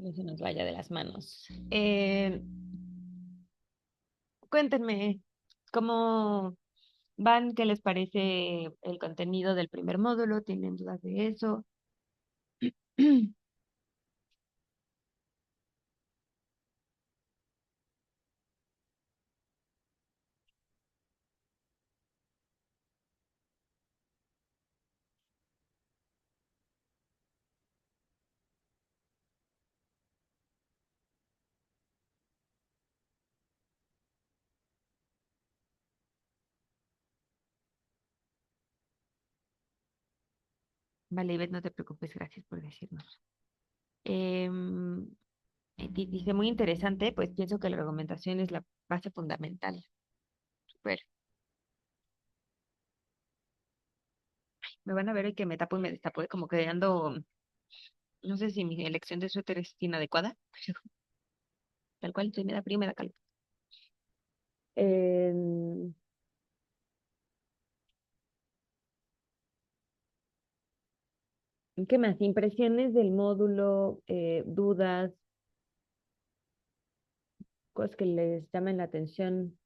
no se nos vaya de las manos. Cuéntenme cómo van, qué les parece el contenido del primer módulo, ¿tienen dudas de eso? Vale, Ivette, no te preocupes, gracias por decirnos. Em, Dije muy interesante, pues pienso que la argumentación es la base fundamental. Super. Me van a ver hoy que me tapo y me destapo, como que ando, no sé si mi elección de suéter es inadecuada, pero tal cual estoy, me da frío, me da calor. Em, ¿Qué más? Impresiones del módulo, dudas, cosas que les llamen la atención.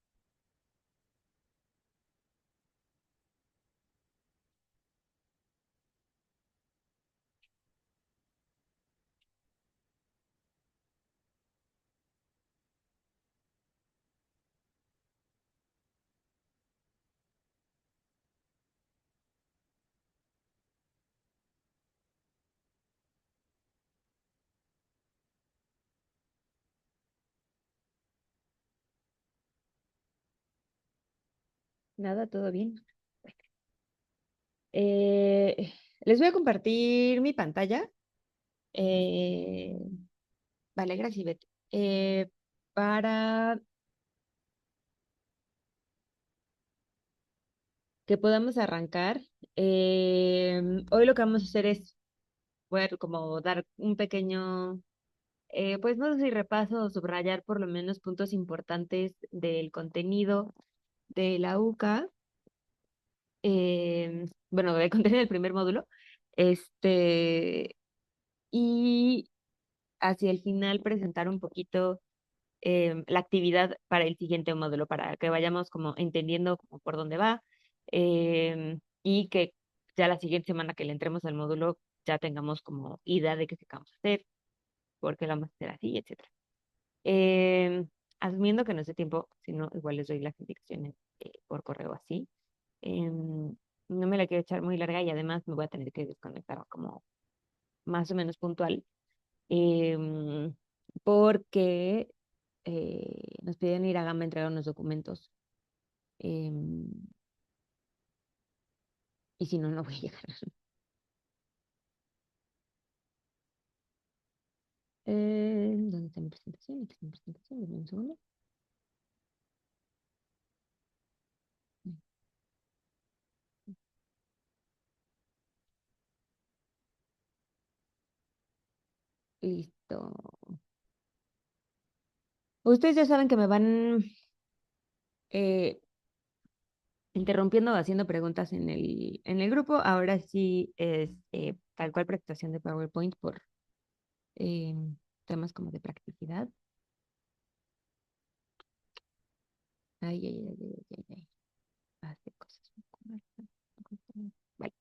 Nada, todo bien. Les voy a compartir mi pantalla. eh, vale, gracias, Ivette. Para que podamos arrancar. Hoy lo que vamos a hacer es, voy a como dar un pequeño, pues no sé si repaso o subrayar por lo menos puntos importantes del contenido de la UCA, bueno, del contenido del primer módulo, este, y hacia el final presentar un poquito la actividad para el siguiente módulo, para que vayamos como entendiendo como por dónde va, y que ya la siguiente semana que le entremos al módulo ya tengamos como idea de qué es lo que vamos a hacer, por qué lo vamos a hacer así, etcétera. Em, Asumiendo que no sé tiempo, si no, igual les doy las indicaciones por correo así. Em, no me la quiero echar muy larga y además me voy a tener que desconectar como más o menos puntual, em, porque nos pidieron ir a Gama a entregar unos documentos, em, y si no, no voy a llegar. ¿Dónde está mi presentación? Aquí está mi presentación, dame un segundo. Listo. Ustedes ya saben que me van eh, interrumpiendo o haciendo preguntas en el grupo. Ahora sí es tal cual presentación de PowerPoint por temas como de practicidad. Ay, ay, ay, ay, ay, ay. Hace cosas. Vale.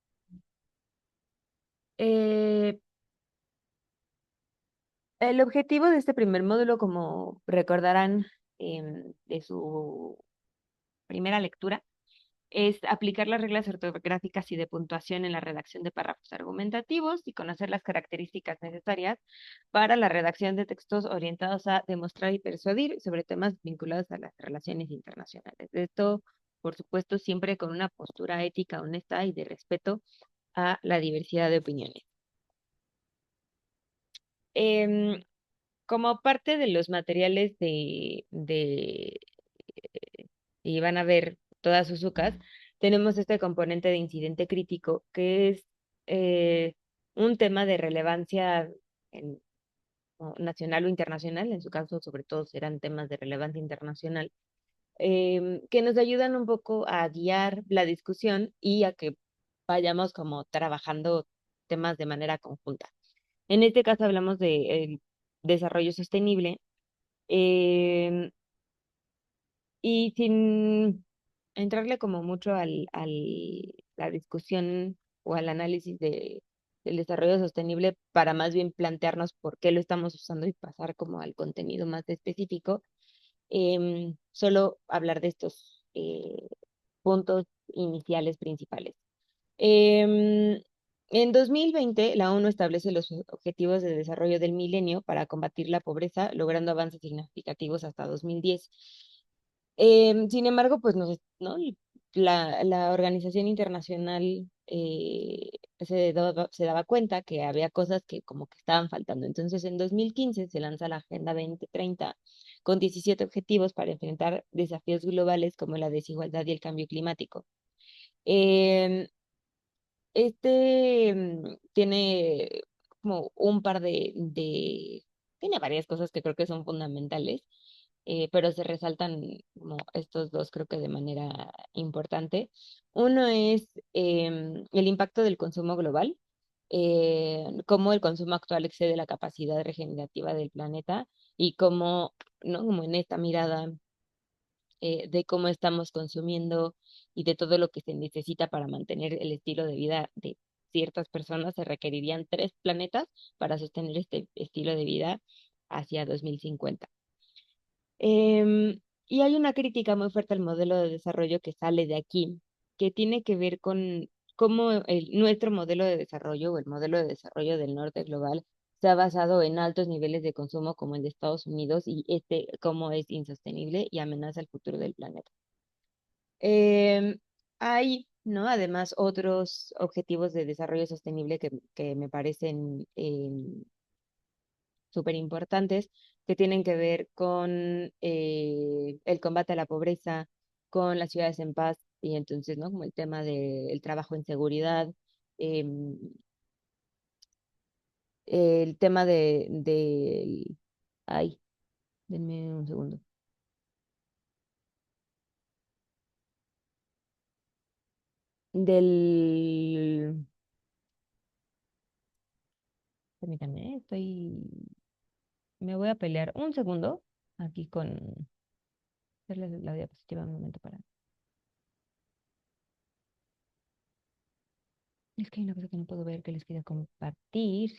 Eh, el objetivo de este primer módulo, como recordarán de su primera lectura, es aplicar las reglas ortográficas y de puntuación en la redacción de párrafos argumentativos y conocer las características necesarias para la redacción de textos orientados a demostrar y persuadir sobre temas vinculados a las relaciones internacionales. Esto, por supuesto, siempre con una postura ética, honesta y de respeto a la diversidad de opiniones. Em, Como parte de los materiales y van a ver todas sus UCAs, tenemos este componente de incidente crítico, que es eh, un tema de relevancia en- o nacional o internacional, en su caso sobre todo serán temas de relevancia internacional, que nos ayudan un poco a guiar la discusión y a que vayamos como trabajando temas de manera conjunta. En este caso hablamos desarrollo sostenible. em, y sin entrarle como mucho la discusión o al análisis del desarrollo sostenible para más bien plantearnos por qué lo estamos usando y pasar como al contenido más específico, solo hablar de estos puntos iniciales principales. Em, en 2020, la ONU establece los Objetivos de Desarrollo del Milenio para combatir la pobreza, logrando avances significativos hasta 2010. Sin embargo, pues ¿no? La organización internacional se daba cuenta que había cosas que como que estaban faltando. Entonces, en 2015 se lanza la Agenda 2030 con 17 objetivos para enfrentar desafíos globales como la desigualdad y el cambio climático. Em, tiene como un par tiene varias cosas que creo que son fundamentales, pero se resaltan como estos dos creo que de manera importante. Uno es el impacto del consumo global, cómo el consumo actual excede la capacidad regenerativa del planeta y cómo, ¿no? Como en esta mirada de cómo estamos consumiendo y de todo lo que se necesita para mantener el estilo de vida de ciertas personas, se requerirían 3 planetas para sostener este estilo de vida hacia 2050. Y hay una crítica muy fuerte al modelo de desarrollo que sale de aquí, que tiene que ver con cómo nuestro modelo de desarrollo o el modelo de desarrollo del norte global se ha basado en altos niveles de consumo como el de Estados Unidos y cómo es insostenible y amenaza el futuro del planeta. Hay, ¿no? Además, otros objetivos de desarrollo sostenible que me parecen súper importantes, que tienen que ver con el combate a la pobreza, con las ciudades en paz, y entonces, ¿no? Como el tema del trabajo en seguridad, em, el tema ay, denme un segundo. Del, permítanme, me voy a pelear un segundo aquí con hacerle la diapositiva un momento para. Es que hay una cosa que no puedo ver que les quería compartir.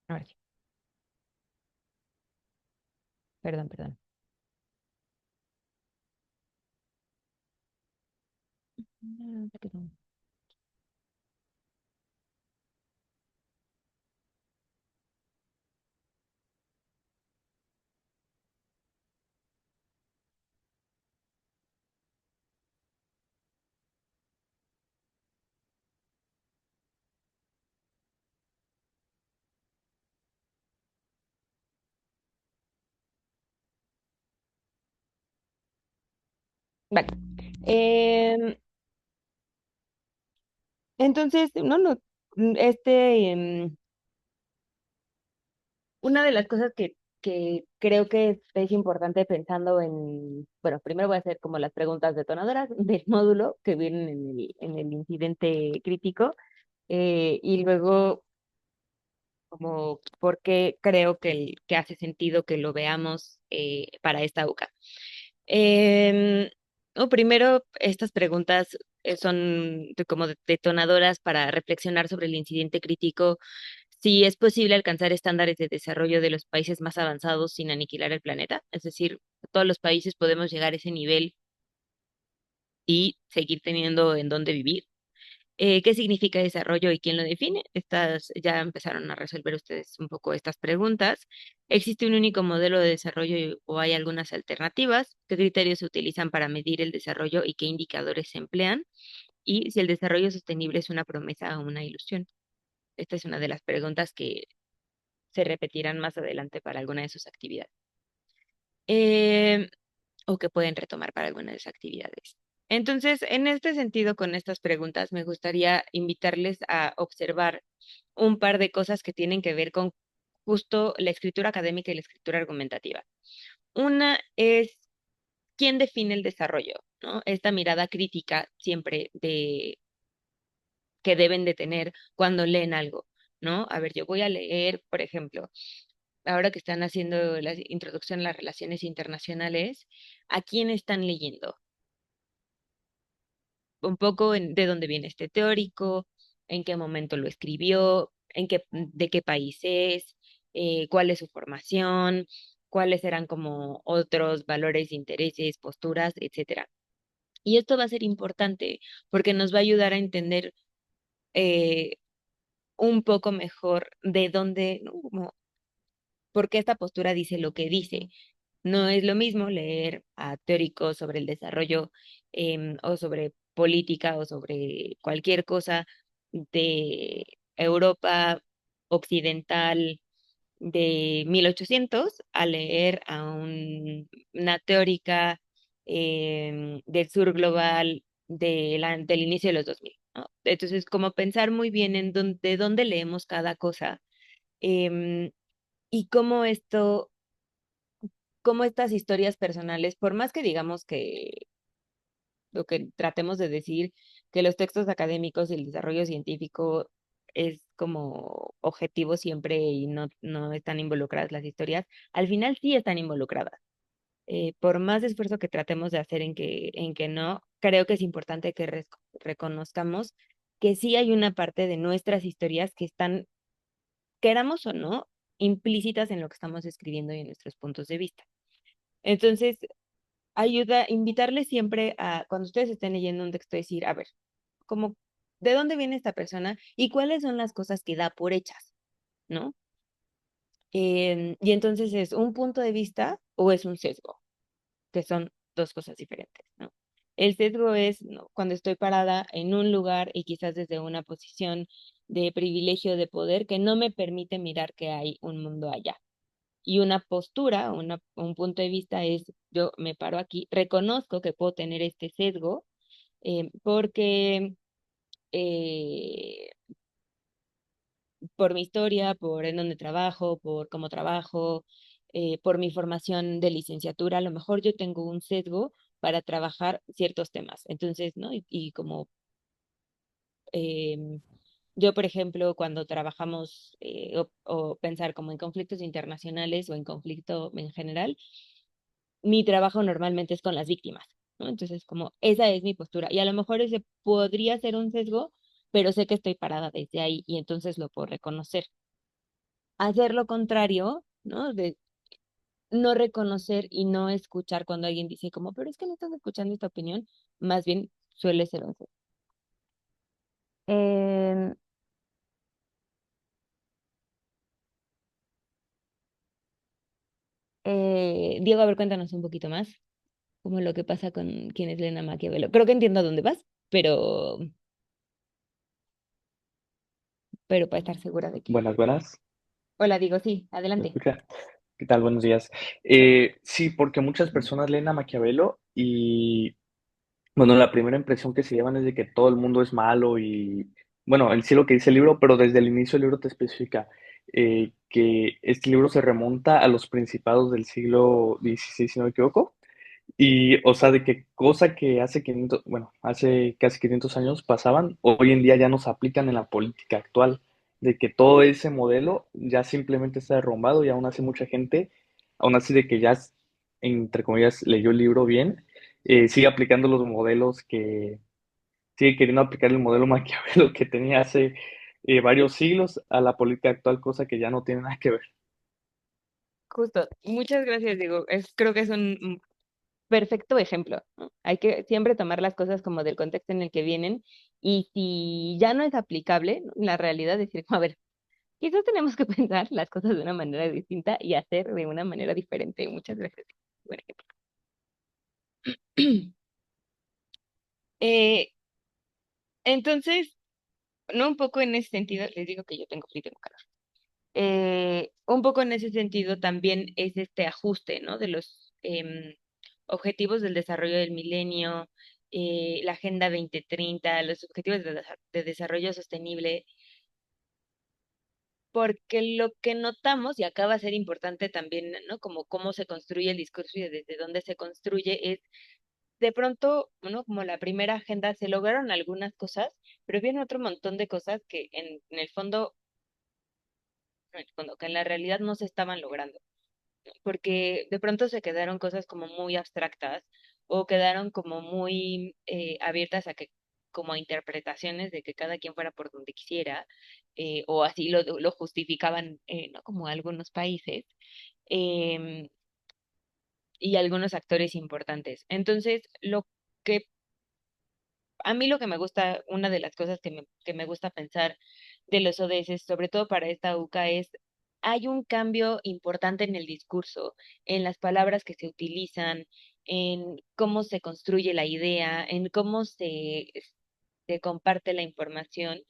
A ver, sí, perdón, perdón. Se quedó. Vale. Em, entonces, no, una de las cosas que creo que es importante pensando bueno, primero voy a hacer como las preguntas detonadoras del módulo que vienen en el incidente crítico, y luego como por qué creo que hace sentido que lo veamos para esta UCA. No, primero, estas preguntas son como detonadoras para reflexionar sobre el incidente crítico, si es posible alcanzar estándares de desarrollo de los países más avanzados sin aniquilar el planeta. Es decir, todos los países podemos llegar a ese nivel y seguir teniendo en dónde vivir. ¿Qué significa desarrollo y quién lo define? Estas ya empezaron a resolver ustedes un poco estas preguntas. ¿Existe un único modelo de desarrollo o hay algunas alternativas? ¿Qué criterios se utilizan para medir el desarrollo y qué indicadores se emplean? Y si el desarrollo sostenible es una promesa o una ilusión. Esta es una de las preguntas que se repetirán más adelante para alguna de sus actividades. Eh, o que pueden retomar para alguna de esas actividades. Entonces, en este sentido, con estas preguntas, me gustaría invitarles a observar un par de cosas que tienen que ver con justo la escritura académica y la escritura argumentativa. Una es quién define el desarrollo, ¿no? Esta mirada crítica siempre de que deben de tener cuando leen algo, ¿no? A ver, yo voy a leer, por ejemplo, ahora que están haciendo la introducción a las relaciones internacionales, ¿a quién están leyendo? Un poco de dónde viene este teórico, en qué momento lo escribió, de qué país es, cuál es su formación, cuáles eran como otros valores, intereses, posturas, etcétera. Y esto va a ser importante porque nos va a ayudar a entender eh, un poco mejor de dónde, ¿no? Como, por qué esta postura dice lo que dice. No es lo mismo leer a teóricos sobre el desarrollo o sobre política o sobre cualquier cosa de Europa occidental de 1800 a leer a una teórica del sur global del inicio de los 2000, ¿no? Entonces, como pensar muy bien de dónde leemos cada cosa em, y cómo estas historias personales, por más que digamos que lo que tratemos de decir, que los textos académicos y el desarrollo científico es como objetivo siempre y no están involucradas las historias, al final sí están involucradas. Por más esfuerzo que tratemos de hacer en que no, creo que es importante que reconozcamos que sí hay una parte de nuestras historias que están, queramos o no, implícitas en lo que estamos escribiendo y en nuestros puntos de vista. Entonces, invitarles siempre a, cuando ustedes estén leyendo un texto, decir, a ver, como, ¿de dónde viene esta persona y cuáles son las cosas que da por hechas, ¿no? Y entonces es un punto de vista o es un sesgo, que son dos cosas diferentes, ¿no? El sesgo es, ¿no?, cuando estoy parada en un lugar y quizás desde una posición de privilegio de poder que no me permite mirar que hay un mundo allá. Y una postura, un punto de vista es, yo me paro aquí, reconozco que puedo tener este sesgo porque eh, por mi historia, por en donde trabajo, por cómo trabajo, por mi formación de licenciatura, a lo mejor yo tengo un sesgo para trabajar ciertos temas. Entonces, ¿no? Y como em, yo, por ejemplo, cuando trabajamos o pensar como en conflictos internacionales o en conflicto en general, mi trabajo normalmente es con las víctimas, ¿no? Entonces, como esa es mi postura. Y a lo mejor ese podría ser un sesgo, pero sé que estoy parada desde ahí y entonces lo puedo reconocer. Hacer lo contrario, ¿no? De no reconocer y no escuchar cuando alguien dice como, pero es que no estás escuchando esta opinión, más bien suele ser un sesgo. Em, Diego, a ver, cuéntanos un poquito más, como lo que pasa con quién es Lena Maquiavelo. Creo que entiendo a dónde vas, pero para estar segura de que. Buenas, buenas. Hola, Diego, sí, ¿Me adelante. escucha? ¿Qué tal? Buenos días. Sí, porque muchas personas leen a Maquiavelo y, bueno, la primera impresión que se llevan es de que todo el mundo es malo y, bueno, el sí lo que dice el libro, pero desde el inicio el libro te especifica que este libro se remonta a los principados del siglo XVI, si no me equivoco. Y, o sea, de que cosa que hace 500, bueno, hace casi 500 años pasaban, hoy en día ya nos aplican en la política actual, de que todo ese modelo ya simplemente está derrumbado y aún así mucha gente, aún así de que ya, entre comillas, leyó el libro bien, sigue aplicando los modelos sigue queriendo aplicar el modelo Maquiavelo que tenía hace varios siglos a la política actual, cosa que ya no tiene nada que ver. Justo, muchas gracias, Diego. Creo que es un perfecto ejemplo, ¿no? Hay que siempre tomar las cosas como del contexto en el que vienen Y si ya no es aplicable, ¿no? En la realidad, decir, a ver, quizás tenemos que pensar las cosas de una manera distinta y hacer de una manera diferente. Muchas gracias. Buen ejemplo. Eh, entonces, no un poco en ese sentido, les digo que yo tengo frío y tengo calor. Un poco en ese sentido también es este ajuste, ¿no? De los objetivos del desarrollo del milenio, la Agenda 2030, los objetivos de desarrollo sostenible, porque lo que notamos, y acá va a ser importante también, ¿no? Como cómo se construye el discurso y desde dónde se construye, es de pronto, ¿no? Como la primera agenda, se lograron algunas cosas, pero viene otro montón de cosas que en el fondo, no, en el fondo, que en la realidad no se estaban logrando, porque de pronto se quedaron cosas como muy abstractas o quedaron como muy abiertas a que como a interpretaciones de que cada quien fuera por donde quisiera, o así lo justificaban, ¿no? Como algunos países em, y algunos actores importantes. Entonces, que a mí lo que me gusta, una de las cosas que me gusta pensar de los ODS, sobre todo para esta UCA, es hay un cambio importante en el discurso, en las palabras que se utilizan, en cómo se construye la idea, en cómo se comparte la información,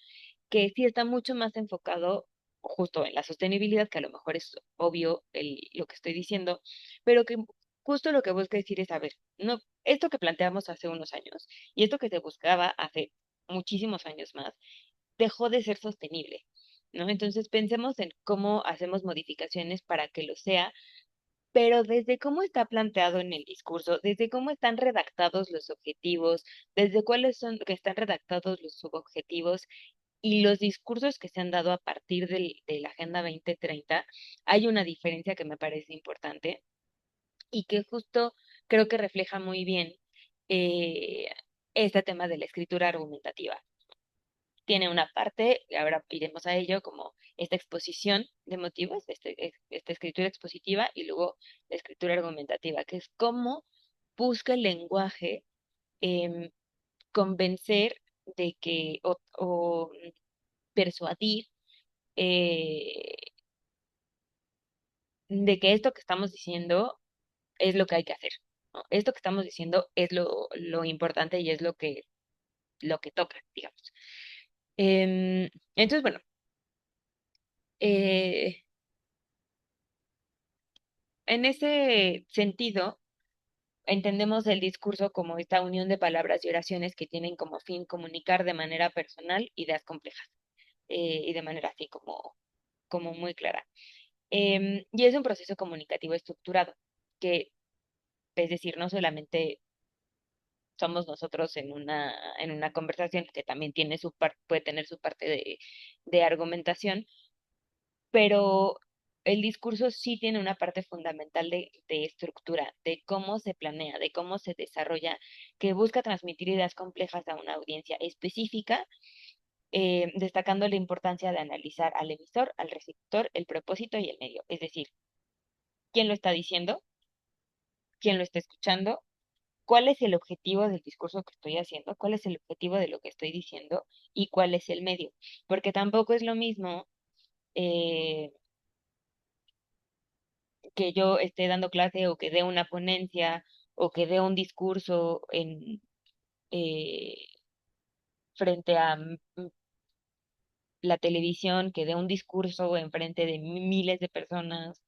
que sí está mucho más enfocado justo en la sostenibilidad, que a lo mejor es obvio lo que estoy diciendo, pero que justo lo que busca decir es, a ver, no, esto que planteamos hace unos años y esto que se buscaba hace muchísimos años más, dejó de ser sostenible, ¿no? Entonces pensemos en cómo hacemos modificaciones para que lo sea, pero desde cómo está planteado en el discurso, desde cómo están redactados los objetivos, desde cuáles son que están redactados los subobjetivos y los discursos que se han dado a partir de la Agenda 2030, hay una diferencia que me parece importante y que justo creo que refleja muy bien eh, este tema de la escritura argumentativa. Tiene una parte, y ahora iremos a ello, como esta exposición de motivos, esta escritura expositiva y luego la escritura argumentativa, que es cómo busca el lenguaje em, convencer de que o persuadir eh, de que esto que estamos diciendo es lo que hay que hacer, ¿no? Esto que estamos diciendo es lo importante y es lo que toca, digamos. Entonces, bueno, eh, en ese sentido, entendemos el discurso como esta unión de palabras y oraciones que tienen como fin comunicar de manera personal ideas complejas y de manera así como muy clara. Y es un proceso comunicativo estructurado, que es decir, no solamente somos nosotros en una conversación que también tiene puede tener su parte de argumentación, pero el discurso sí tiene una parte fundamental de estructura, de cómo se planea, de cómo se desarrolla, que busca transmitir ideas complejas a una audiencia específica, destacando la importancia de analizar al emisor, al receptor, el propósito y el medio, es decir, quién lo está diciendo, quién lo está escuchando, cuál es el objetivo del discurso que estoy haciendo, cuál es el objetivo de lo que estoy diciendo y cuál es el medio. Porque tampoco es lo mismo eh, que yo esté dando clase o que dé una ponencia o que dé un discurso eh, frente a la televisión, que dé un discurso en frente de miles de personas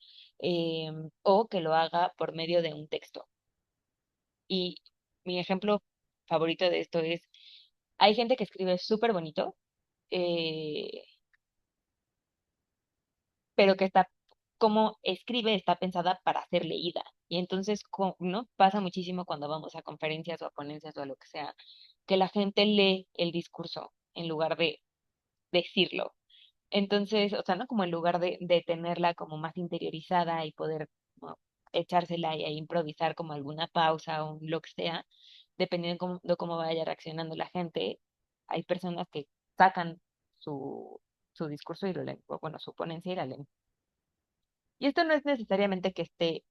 o que lo haga por medio de un texto. Y mi ejemplo favorito de esto es, hay gente que escribe súper bonito, eh, pero que está, como escribe, está pensada para ser leída. Y entonces, ¿no? Pasa muchísimo cuando vamos a conferencias o a ponencias o a lo que sea, que la gente lee el discurso en lugar de decirlo. Entonces, o sea, ¿no? Como en lugar de tenerla como más interiorizada y poder como, echársela e improvisar como alguna pausa o lo que sea, dependiendo de cómo vaya reaccionando la gente, hay personas que sacan su discurso y lo leen, o bueno, su ponencia y la leen. Y esto no es necesariamente que esté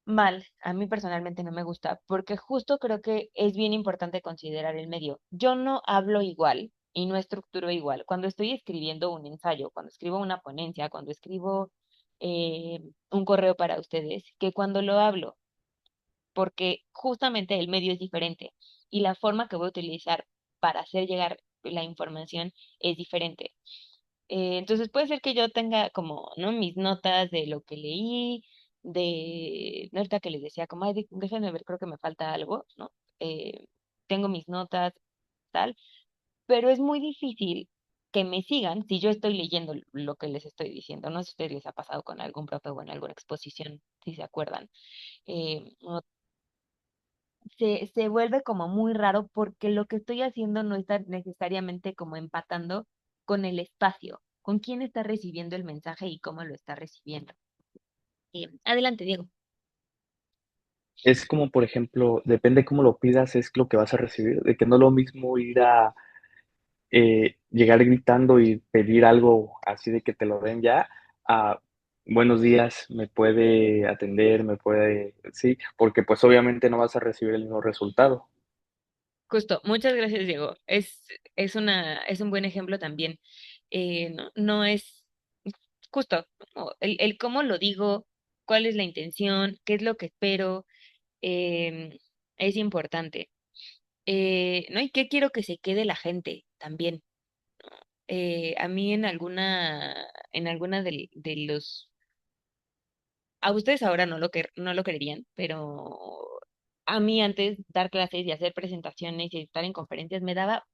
Mal, a mí personalmente no me gusta, porque justo creo que es bien importante considerar el medio. Yo no hablo igual y no estructuro igual. Cuando estoy escribiendo un ensayo, cuando escribo una ponencia, cuando escribo eh, un correo para ustedes, que cuando lo hablo, porque justamente el medio es diferente y la forma que voy a utilizar para hacer llegar la información es diferente. Entonces puede ser que yo tenga como, ¿no? Mis notas de lo que leí, no, ahorita que les decía, como, ay, déjenme ver, creo que me falta algo, ¿no? Tengo mis notas, tal, pero es muy difícil que me sigan si yo estoy leyendo lo que les estoy diciendo. No sé si a ustedes les ha pasado con algún profe o en alguna exposición, si se acuerdan. O se vuelve como muy raro porque lo que estoy haciendo no está necesariamente como empatando con el espacio, con quién está recibiendo el mensaje y cómo lo está recibiendo. Adelante, Diego. Es como, por ejemplo, depende cómo lo pidas, es lo que vas a recibir, de que no es lo mismo ir a llegar gritando y pedir algo así de que te lo den ya, a buenos días, me puede atender, me puede, sí, porque pues obviamente no vas a recibir el mismo resultado. Justo, muchas gracias, Diego. Es un buen ejemplo también. No es justo, ¿no? El cómo lo digo, cuál es la intención, qué es lo que espero, em, es importante. ¿No? Y qué quiero que se quede la gente también. A mí en alguna de los, a ustedes ahora no lo creerían, pero a mí antes dar clases y hacer presentaciones y estar en conferencias me daba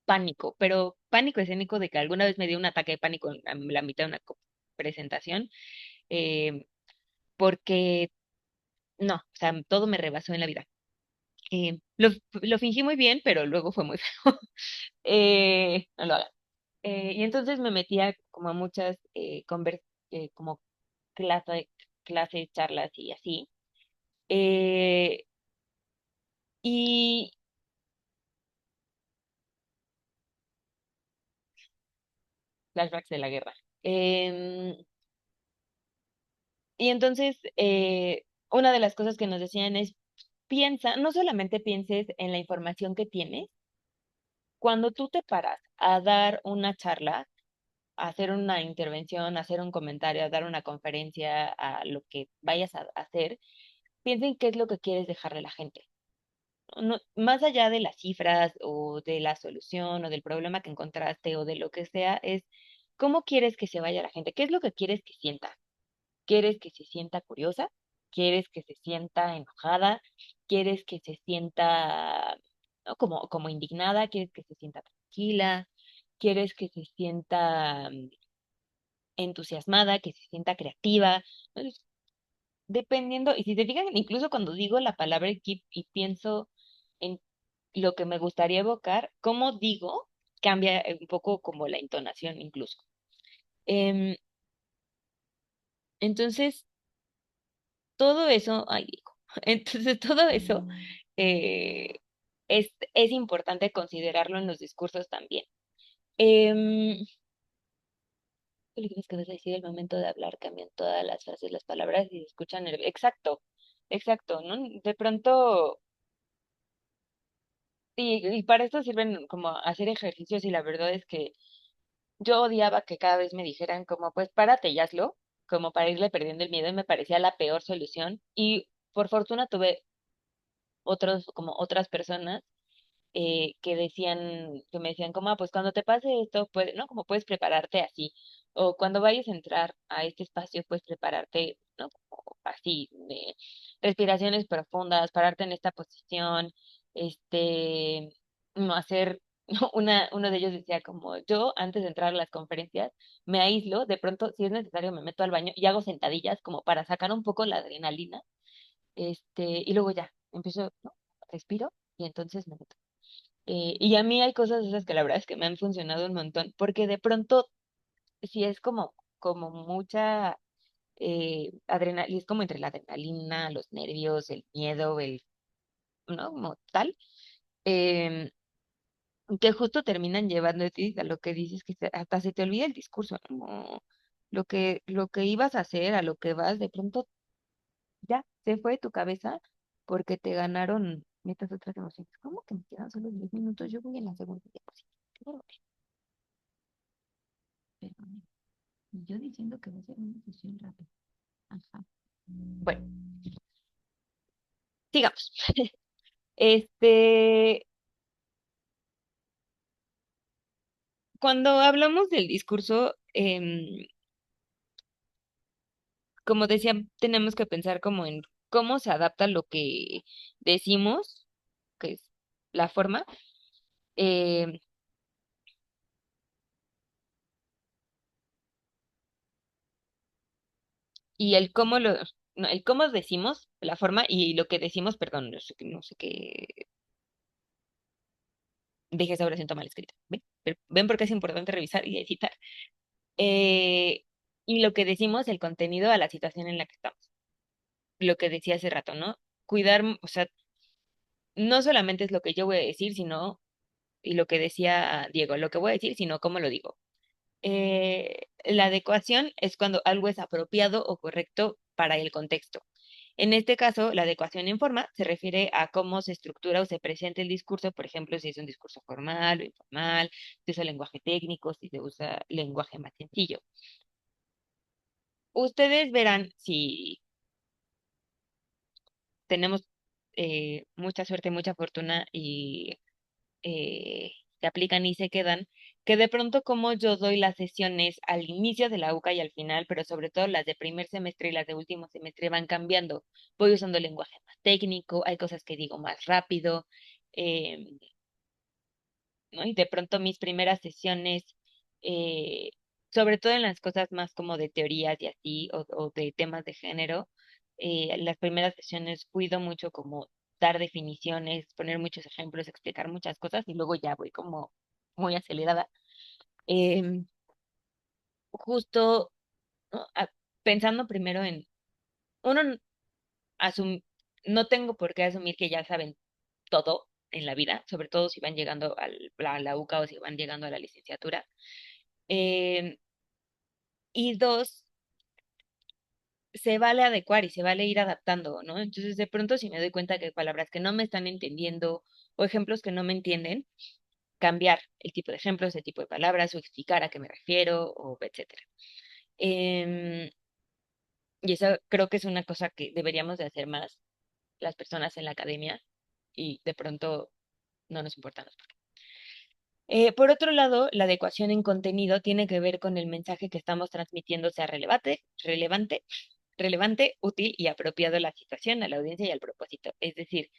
pánico, pero pánico escénico de que alguna vez me dio un ataque de pánico en la mitad de una presentación, eh, porque no, o sea, todo me rebasó en la vida. Lo fingí muy bien, pero luego fue muy feo. No lo hagan. Y entonces me metía como a muchas como clase, clases, charlas y así. Eh, y flashbacks de la guerra. Em, y entonces, una de las cosas que nos decían es, piensa, no solamente pienses en la información que tienes, cuando tú te paras a dar una charla, a hacer una intervención, a hacer un comentario, a dar una conferencia, a lo que vayas a hacer, piensa en qué es lo que quieres dejarle a la gente. Más allá de las cifras o de la solución o del problema que encontraste o de lo que sea, es cómo quieres que se vaya la gente, qué es lo que quieres que sienta. ¿Quieres que se sienta curiosa? ¿Quieres que se sienta enojada? ¿Quieres que se sienta, ¿no? como indignada? ¿Quieres que se sienta tranquila? ¿Quieres que se sienta entusiasmada? ¿Que se sienta creativa? Entonces, dependiendo, y si te fijas, incluso cuando digo la palabra equipo y pienso en lo que me gustaría evocar, cómo digo, cambia un poco como la entonación incluso. Em, entonces, todo eso, ay, digo, entonces todo eso eh, es importante considerarlo en los discursos también. ¿Qué le tienes que vas a decir al momento de hablar? Cambian todas las frases, las palabras y se escuchan exacto, exacto, ¿no? De pronto, y para esto sirven como hacer ejercicios y la verdad es que yo odiaba que cada vez me dijeran como, pues párate y hazlo, como para irle perdiendo el miedo y me parecía la peor solución. Y por fortuna tuve como otras personas que me decían como, pues cuando te pase esto, pues, ¿no? Como puedes prepararte así. O cuando vayas a entrar a este espacio, puedes prepararte, ¿no? Como así, de respiraciones profundas, pararte en esta posición, no hacer, uno de ellos decía como, yo antes de entrar a las conferencias, me aíslo, de pronto, si es necesario, me meto al baño y hago sentadillas como para sacar un poco la adrenalina, y luego ya, empiezo, ¿no? Respiro y entonces me meto. Y a mí hay cosas de esas que la verdad es que me han funcionado un montón, porque de pronto, si es como mucha adrenalina, es como entre la adrenalina, los nervios, el miedo, ¿no? Como tal, em, que justo terminan llevándote a lo que dices, que hasta se te olvida el discurso, ¿no? Como lo que ibas a hacer, a lo que vas, de pronto ya, se fue tu cabeza porque te ganaron estas otras emociones. ¿Cómo que me quedan solo 10 minutos? Yo voy en la segunda diapositiva. Qué barbaridad. Perdón. Y yo diciendo que va a ser una sesión rápida. Ajá. Bueno, sigamos. Este, cuando hablamos del discurso, como decía, tenemos que pensar como en cómo se adapta lo que decimos, que es la forma, em, y el cómo lo, no, el cómo decimos, la forma y lo que decimos, perdón, no sé qué, dije esa oración tan mal escrita. ¿Ven? Pero ven por qué es importante revisar y editar. Eh, y lo que decimos, el contenido a la situación en la que estamos. Lo que decía hace rato, ¿no? Cuidar, o sea, no solamente es lo que yo voy a decir, sino, y lo que decía Diego, lo que voy a decir, sino cómo lo digo. La adecuación es cuando algo es apropiado o correcto para el contexto. En este caso, la adecuación en forma se refiere a cómo se estructura o se presenta el discurso, por ejemplo, si es un discurso formal o informal, si se usa lenguaje técnico, si se usa lenguaje más sencillo. Ustedes verán si tenemos mucha suerte, mucha fortuna y se aplican y se quedan, que de pronto como yo doy las sesiones al inicio de la UCA y al final, pero sobre todo las de primer semestre y las de último semestre van cambiando. Voy usando lenguaje más técnico, hay cosas que digo más rápido, eh, ¿no? Y de pronto mis primeras sesiones, eh, sobre todo en las cosas más como de teorías y así, o de temas de género, las primeras sesiones cuido mucho como dar definiciones, poner muchos ejemplos, explicar muchas cosas y luego ya voy como muy acelerada. Em, justo, ¿no? Pensando primero en, uno asum- no tengo por qué asumir que ya saben todo en la vida, sobre todo si van llegando a la UCA o si van llegando a la licenciatura. Eh, y dos, se vale adecuar y se vale ir adaptando, ¿no? Entonces, de pronto, si me doy cuenta que hay palabras que no me están entendiendo o ejemplos que no me entienden, cambiar el tipo de ejemplos, el tipo de palabras o explicar a qué me refiero, o etcétera. Em, y eso creo que es una cosa que deberíamos de hacer más las personas en la academia y de pronto no nos importa. Por otro lado, la adecuación en contenido tiene que ver con el mensaje que estamos transmitiendo sea relevante, útil y apropiado a la situación, a la audiencia y al propósito. Es decir,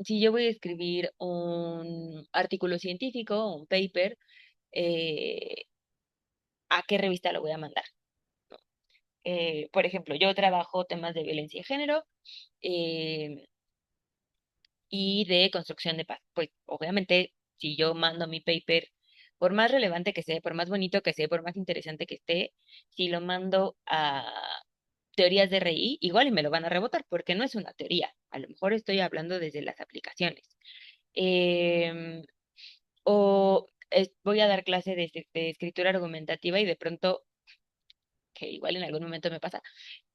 si yo voy a escribir un artículo científico o un paper, eh, ¿a qué revista lo voy a mandar? Por ejemplo, yo trabajo temas de violencia de género, eh, y de construcción de paz. Pues obviamente, si yo mando mi paper, por más relevante que sea, por más bonito que sea, por más interesante que esté, si lo mando a teorías de RI, igual y me lo van a rebotar, porque no es una teoría. A lo mejor estoy hablando desde las aplicaciones. Em, voy a dar clase de escritura argumentativa y de pronto, que igual en algún momento me pasa,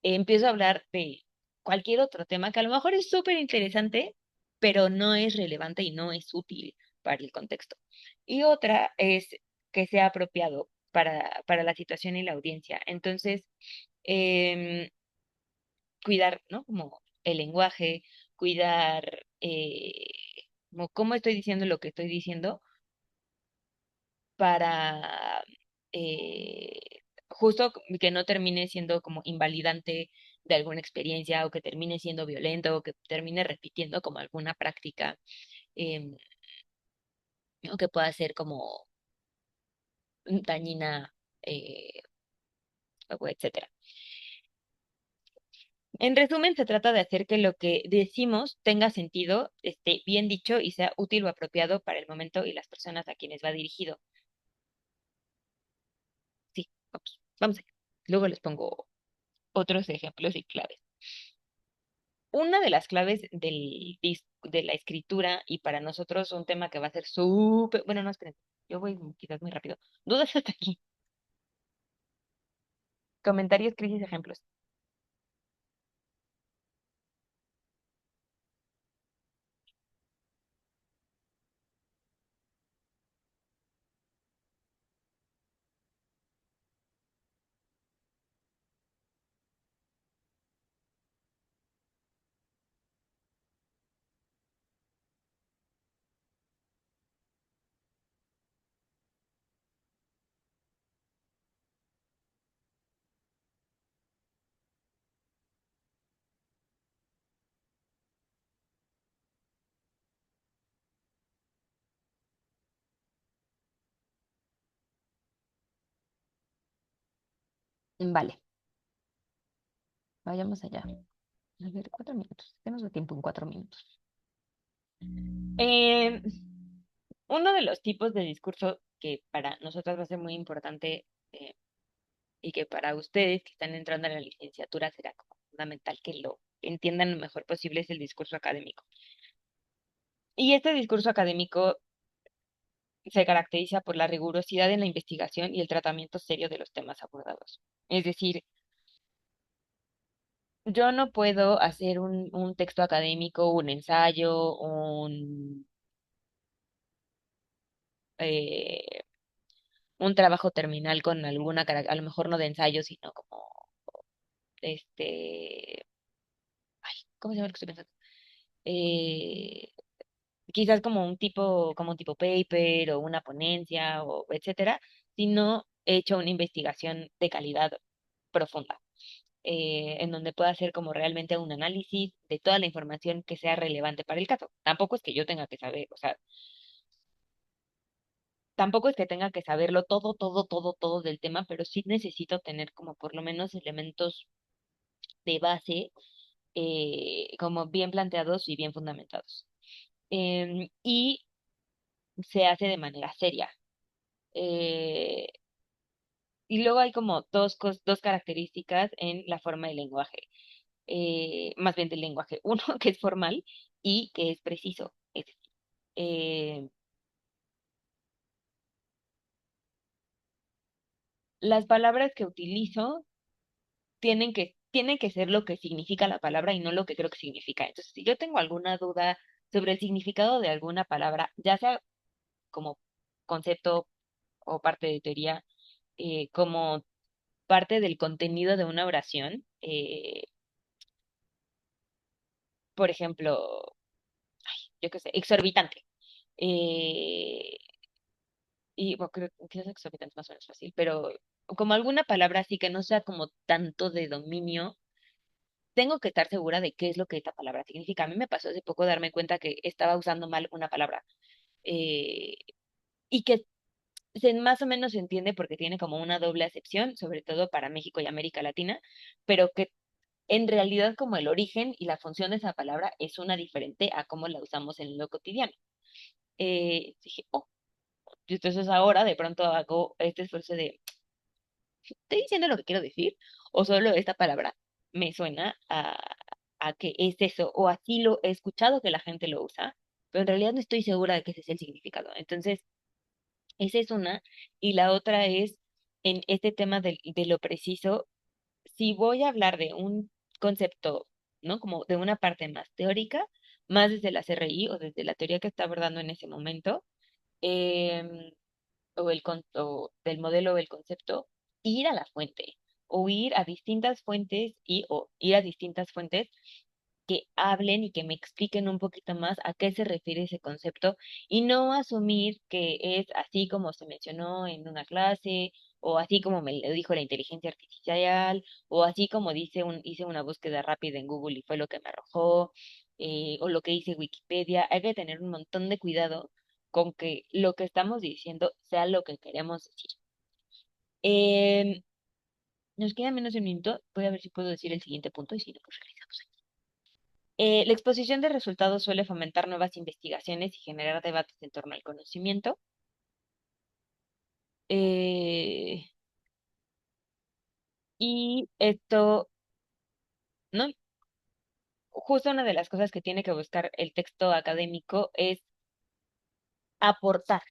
empiezo a hablar de cualquier otro tema que a lo mejor es súper interesante, pero no es relevante y no es útil para el contexto. Y otra es que sea apropiado para la situación y la audiencia. Entonces, em, cuidar, ¿no? Como el lenguaje, cuidar como cómo estoy diciendo lo que estoy diciendo para eh, justo que no termine siendo como invalidante de alguna experiencia o que termine siendo violento o que termine repitiendo como alguna práctica em, o que pueda ser como dañina, eh, o etcétera. En resumen, se trata de hacer que lo que decimos tenga sentido, esté bien dicho y sea útil o apropiado para el momento y las personas a quienes va dirigido. Sí, vamos allá. Luego les pongo otros ejemplos y claves. Una de las claves de la escritura y para nosotros un tema que va a ser súper, bueno, no, esperen, yo voy quizás muy rápido. ¿Dudas hasta aquí? Comentarios, crisis, ejemplos. Vale, vayamos allá. A ver, 4 minutos. Tenemos de tiempo en 4 minutos. Eh, Uno de los tipos de discurso que para nosotros va a ser muy importante eh, y que para ustedes que están entrando a la licenciatura será como fundamental que lo entiendan lo mejor posible es el discurso académico. Y este discurso académico se caracteriza por la rigurosidad en la investigación y el tratamiento serio de los temas abordados. Es decir, yo no puedo hacer un texto académico, un ensayo, eh, un trabajo terminal con alguna, a lo mejor no de ensayo, sino como este, ay, ¿cómo se llama lo que estoy pensando? Eh, Quizás como un tipo paper o una ponencia o etcétera, sino he hecho una investigación de calidad profunda, en donde pueda hacer como realmente un análisis de toda la información que sea relevante para el caso. Tampoco es que yo tenga que saber, o sea, tampoco es que tenga que saberlo todo, todo, todo, todo del tema, pero sí necesito tener como por lo menos elementos de base como bien planteados y bien fundamentados. Y se hace de manera seria. Eh, y luego hay como dos características en la forma del lenguaje, más bien del lenguaje. Uno que es formal y que es preciso. Es decir, eh, las palabras que utilizo tienen que ser lo que significa la palabra y no lo que creo que significa. Entonces, si yo tengo alguna duda sobre el significado de alguna palabra, ya sea como concepto o parte de teoría, como parte del contenido de una oración, por ejemplo, yo qué sé, exorbitante. Eh, y bueno, creo que es exorbitante más o menos fácil, pero como alguna palabra así que no sea como tanto de dominio, tengo que estar segura de qué es lo que esta palabra significa. A mí me pasó hace poco darme cuenta que estaba usando mal una palabra eh, y que más o menos se entiende porque tiene como una doble acepción, sobre todo para México y América Latina, pero que en realidad como el origen y la función de esa palabra es una diferente a cómo la usamos en lo cotidiano. Dije, oh, y entonces ahora de pronto hago este esfuerzo de, ¿estoy diciendo lo que quiero decir? ¿O solo esta palabra me suena a que es eso? O así lo he escuchado que la gente lo usa, pero en realidad no estoy segura de que ese es el significado. Entonces, esa es una. Y la otra es, en este tema de lo preciso, si voy a hablar de un concepto, ¿no? Como de una parte más teórica, más desde la CRI o desde la teoría que está abordando en ese momento, em, o del modelo o el concepto, ir a la fuente o ir a distintas fuentes o ir a distintas fuentes que hablen y que me expliquen un poquito más a qué se refiere ese concepto y no asumir que es así como se mencionó en una clase o así como me lo dijo la inteligencia artificial o así como hice una búsqueda rápida en Google y fue lo que me arrojó o lo que dice Wikipedia. Hay que tener un montón de cuidado con que lo que estamos diciendo sea lo que queremos decir. Em, Nos queda menos de un minuto. Voy a ver si puedo decir el siguiente punto y si no, pues realizamos. La exposición de resultados suele fomentar nuevas investigaciones y generar debates en torno al conocimiento. Eh, y esto, ¿no? Justo una de las cosas que tiene que buscar el texto académico es aportar.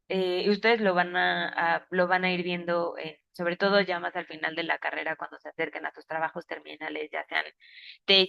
Y ustedes lo van a ir viendo, sobre todo ya más al final de la carrera, cuando se acerquen a sus trabajos terminales, ya sean tesis